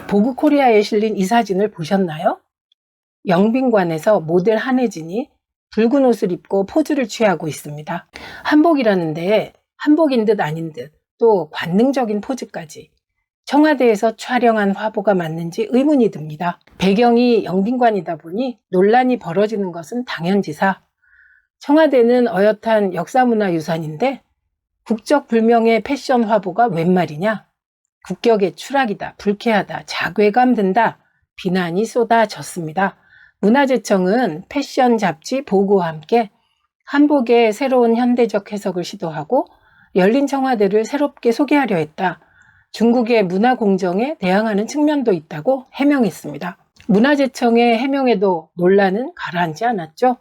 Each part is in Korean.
보그코리아에 실린 이 사진을 보셨나요? 영빈관에서 모델 한혜진이 붉은 옷을 입고 포즈를 취하고 있습니다. 한복이라는데 한복인 듯 아닌 듯 또 관능적인 포즈까지. 청와대에서 촬영한 화보가 맞는지 의문이 듭니다. 배경이 영빈관이다 보니 논란이 벌어지는 것은 당연지사. 청와대는 어엿한 역사문화유산인데 국적 불명의 패션 화보가 웬 말이냐? 국격의 추락이다, 불쾌하다, 자괴감 든다 비난이 쏟아졌습니다. 문화재청은 패션 잡지 보고와 함께 한복의 새로운 현대적 해석을 시도하고 열린 청와대를 새롭게 소개하려 했다. 중국의 문화 공정에 대항하는 측면도 있다고 해명했습니다. 문화재청의 해명에도 논란은 가라앉지 않았죠.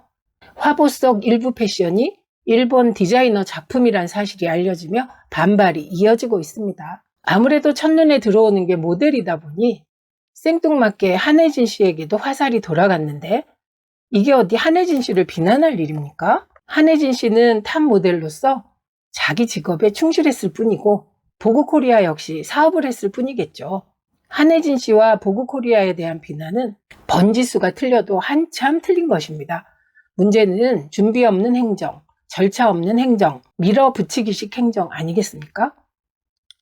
화보 속 일부 패션이 일본 디자이너 작품이란 사실이 알려지며 반발이 이어지고 있습니다. 아무래도 첫눈에 들어오는 게 모델이다 보니 생뚱맞게 한혜진 씨에게도 화살이 돌아갔는데 이게 어디 한혜진 씨를 비난할 일입니까? 한혜진 씨는 탑 모델로서 자기 직업에 충실했을 뿐이고 보그코리아 역시 사업을 했을 뿐이겠죠. 한혜진 씨와 보그코리아에 대한 비난은 번지수가 틀려도 한참 틀린 것입니다. 문제는 준비 없는 행정, 절차 없는 행정, 밀어붙이기식 행정 아니겠습니까?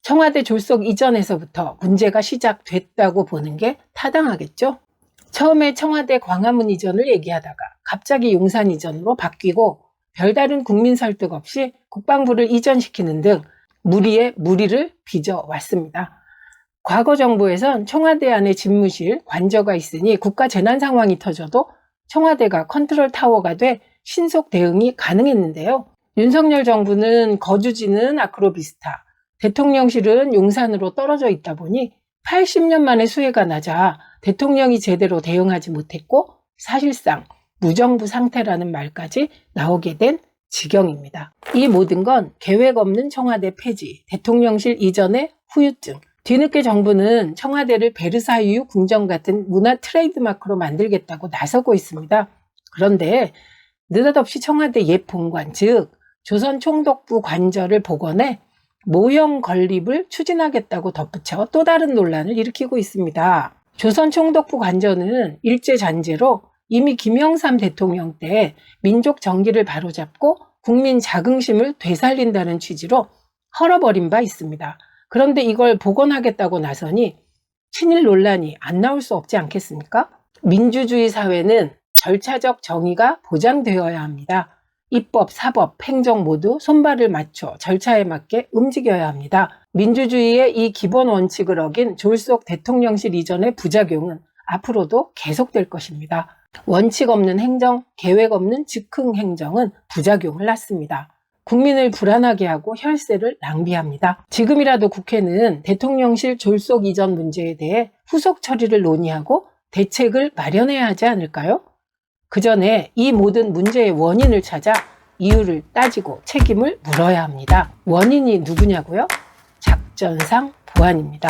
청와대 졸속 이전에서부터 문제가 시작됐다고 보는 게 타당하겠죠? 처음에 청와대 광화문 이전을 얘기하다가 갑자기 용산 이전으로 바뀌고 별다른 국민 설득 없이 국방부를 이전시키는 등 무리에 무리를 빚어왔습니다. 과거 정부에선 청와대 안에 집무실, 관저가 있으니 국가 재난 상황이 터져도 청와대가 컨트롤 타워가 돼 신속 대응이 가능했는데요. 윤석열 정부는 거주지는 아크로비스타, 대통령실은 용산으로 떨어져 있다 보니 80년 만에 수해가 나자 대통령이 제대로 대응하지 못했고 사실상 무정부 상태라는 말까지 나오게 된 지경입니다. 이 모든 건 계획 없는 청와대 폐지, 대통령실 이전의 후유증. 뒤늦게 정부는 청와대를 베르사유 궁정 같은 문화 트레이드마크로 만들겠다고 나서고 있습니다. 그런데 느닷없이 청와대 옛 본관, 즉 조선 총독부 관저를 복원해 모형 건립을 추진하겠다고 덧붙여 또 다른 논란을 일으키고 있습니다. 조선 총독부 관저는 일제 잔재로 이미 김영삼 대통령 때 민족 정기를 바로잡고 국민 자긍심을 되살린다는 취지로 헐어버린 바 있습니다. 그런데 이걸 복원하겠다고 나서니 친일 논란이 안 나올 수 없지 않겠습니까? 민주주의 사회는 절차적 정의가 보장되어야 합니다. 입법, 사법, 행정 모두 손발을 맞춰 절차에 맞게 움직여야 합니다. 민주주의의 이 기본 원칙을 어긴 졸속 대통령실 이전의 부작용은 앞으로도 계속될 것입니다. 원칙 없는 행정, 계획 없는 즉흥 행정은 부작용을 낳습니다. 국민을 불안하게 하고 혈세를 낭비합니다. 지금이라도 국회는 대통령실 졸속 이전 문제에 대해 후속 처리를 논의하고 대책을 마련해야 하지 않을까요? 그 전에 이 모든 문제의 원인을 찾아 이유를 따지고 책임을 물어야 합니다. 원인이 누구냐고요? 작전상 보안입니다.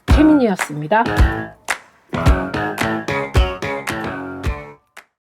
최민희였습니다.